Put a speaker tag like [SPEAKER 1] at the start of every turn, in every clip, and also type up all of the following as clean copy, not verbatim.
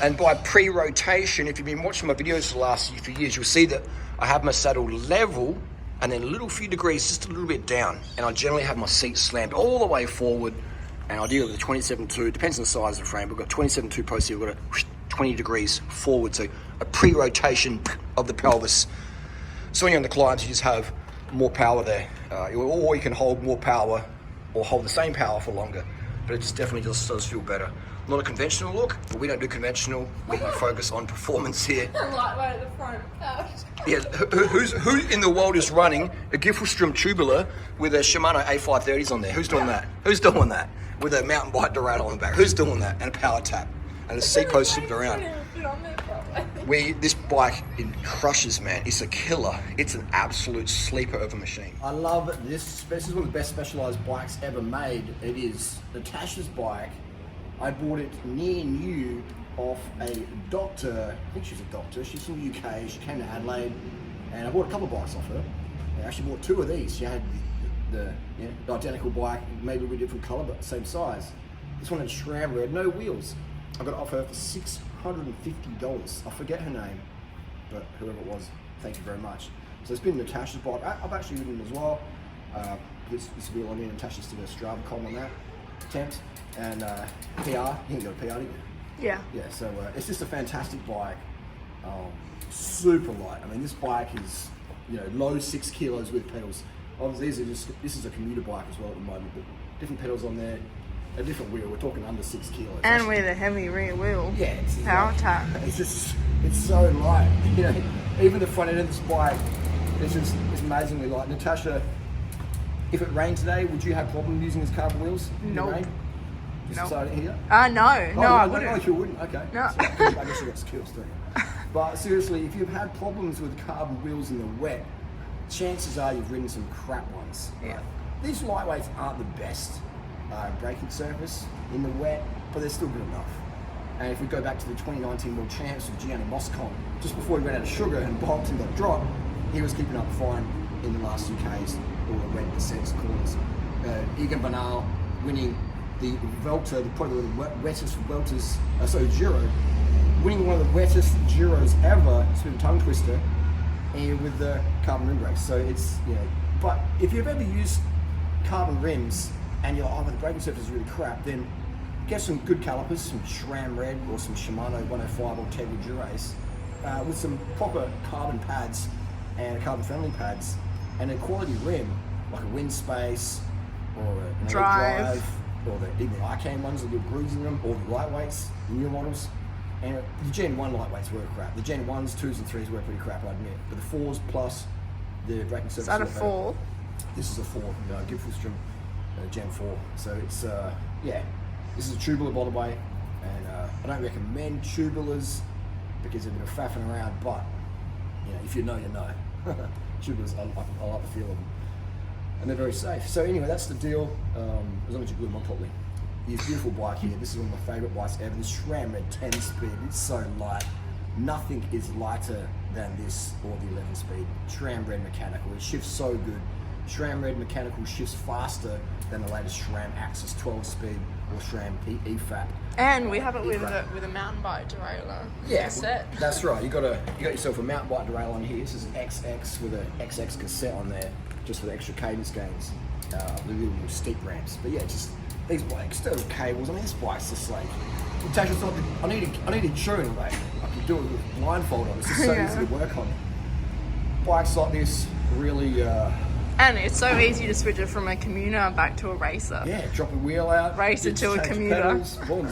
[SPEAKER 1] And by pre-rotation, if you've been watching my videos for the last few years, you'll see that I have my saddle level and then a little few degrees, just a little bit down. And I generally have my seat slammed all the way forward. And ideally with a 27.2, depends on the size of the frame, we've got 27.2 post here, we've got a 20 degrees forward, so a pre-rotation of the pelvis. So when you're on the climbs, you just have more power there. Or you can hold more power or hold the same power for longer, but it just definitely just does feel better. Not a conventional look, but we don't do conventional. We focus on performance here.
[SPEAKER 2] Lightweight at the front.
[SPEAKER 1] Yeah, who in the world is running a Giffelstrom tubular with a Shimano A530s on there? Who's doing that? Who's doing that? With a mountain bike derailleur on the back. Who's doing that? And a power tap. And a seat post slipped around. This bike, it crushes, man. It's a killer. It's an absolute sleeper of a machine. I love this. This is one of the best Specialized bikes ever made. It is Natasha's bike. I bought it near new off a doctor. I think she's a doctor. She's from the UK. She came to Adelaide, and I bought a couple of bikes off her. I actually bought two of these. She had the identical bike, maybe a different color, but same size. This one had SRAM red, no wheels. I got it off her for $650. I forget her name, but whoever it was, thank you very much. So it's been Natasha's bike. I've actually ridden it as well. This wheel on here, Natasha's did a Strava column on that attempt. And PR, you can go PR, didn't you?
[SPEAKER 2] Yeah.
[SPEAKER 1] Yeah, so it's just a fantastic bike. Super light. I mean, this bike is, low 6 kilos with pedals. Obviously, this is a commuter bike as well at the moment, but different pedals on there, a different wheel. We're talking under 6 kilos.
[SPEAKER 2] And with a heavy rear wheel.
[SPEAKER 1] Yeah, it's
[SPEAKER 2] power tap.
[SPEAKER 1] It's so light. Even the front end of this bike, it's amazingly light. Natasha, if it rained today, would you have problem using these carbon wheels?
[SPEAKER 2] No.
[SPEAKER 1] Just started here?
[SPEAKER 2] No, I wouldn't.
[SPEAKER 1] No, you wouldn't. Okay.
[SPEAKER 2] No.
[SPEAKER 1] So, I guess you got skills too. But seriously, if you've had problems with carbon wheels in the wet, chances are you've ridden some crap ones.
[SPEAKER 2] Yeah.
[SPEAKER 1] These lightweights aren't the best braking surface in the wet, but they're still good enough. And if we go back to the 2019 World Champs of Gianni Moscon, just before he ran out of sugar and bombed and got dropped, he was keeping up fine in the last few Ks, all the wet descents, corners. Egan Bernal winning the Vuelta, probably the wettest Vueltas, Giro, winning one of the wettest Giros ever. It's been a tongue twister, and with the carbon rim brakes. So it's, but if you've ever used carbon rims and you're like, oh, the braking surface is really crap, then get some good calipers, some SRAM red or some Shimano 105 or Tegra Dura-Ace, with some proper carbon pads and carbon friendly pads, and a quality rim, like a Windspace or a Drive, or even the Arcane ones with little grooves in them, or the lightweights, the new models. And the Gen 1 lightweights were crap. The Gen 1s, 2s and 3s were pretty crap, I admit. But the 4s plus the braking surface.
[SPEAKER 2] Is that a 4?
[SPEAKER 1] This is a 4, Giffelstrom Gen 4. So it's, this is a tubular, by the way. And I don't recommend tubulars because they're a bit of faffing around, but if you know, you know. Tubulars, I like the feel of them. And they're very safe. So anyway, that's the deal, as long as you glue them on properly. This beautiful bike here, this is one of my favourite bikes ever, this SRAM Red 10 speed, it's so light. Nothing is lighter than this or the 11 speed. SRAM Red mechanical, it shifts so good. SRAM Red mechanical shifts faster than the latest SRAM Axis 12 speed or SRAM EFAP.
[SPEAKER 2] And we have it with a mountain bike derailleur.
[SPEAKER 1] Yeah,
[SPEAKER 2] cassette.
[SPEAKER 1] That's right. You got yourself a mountain bike derailleur on here. This is an XX with an XX cassette on there, just for the extra cadence gains, the little steep ramps. But yeah, just these bikes, still cables. I mean, this bike's just like, Natasha's not. I need insurance, mate. I can do it with blindfold on. It's just so easy to work on. Bikes like this really.
[SPEAKER 2] And it's so easy to switch it from a commuter back to a racer.
[SPEAKER 1] Yeah, drop a wheel out.
[SPEAKER 2] Racer to a commuter.
[SPEAKER 1] Pedals, boom,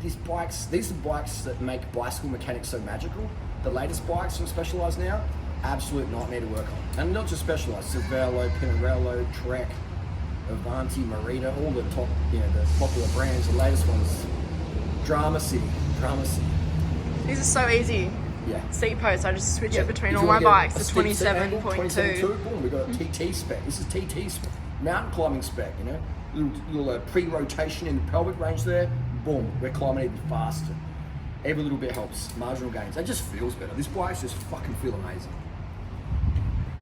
[SPEAKER 1] these are the bikes that make bicycle mechanics so magical. The latest bikes from Specialized now, absolute nightmare to work on. And not just Specialized, Cervelo, Pinarello, Trek, Avanti, Marita, all the top, the popular brands. The latest ones, Drama City.
[SPEAKER 2] These are so easy.
[SPEAKER 1] Yeah.
[SPEAKER 2] Seat posts, I just switch it between all my bikes. The 27.2.
[SPEAKER 1] Boom, we've got a TT spec. This is TT spec. Mountain climbing spec, little pre-rotation in the pelvic range there. Boom, we're climbing even faster. Every little bit helps. Marginal gains. It just feels better. This bikes just fucking feel amazing.